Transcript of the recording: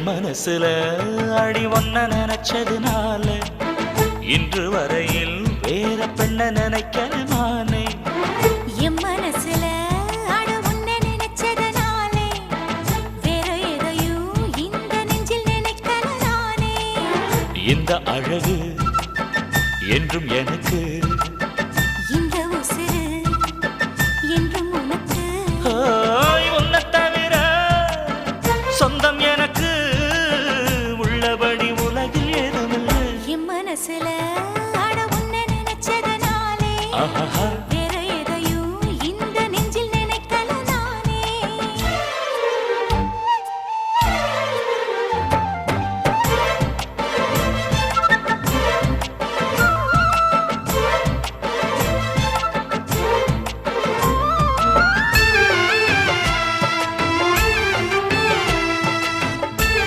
மனசுல அடி ஒன்ன நினைச்சதுனால இன்று வரையில் வேற பெண்ண நினைக்கிற நானே. என் மனசுல அட உன்னை நினைச்சதனாலே வேற எதையும் இந்த நெஞ்சில் நினைக்கல நானே. இந்த அழகு என்றும் எனக்கு, இந்த உசுரு என்றும் உனக்கு. உன்னை தவிர சொந்தம் எனக்கு உள்ளபடி உலகில் ஏதுமில்லை. என் மனசுல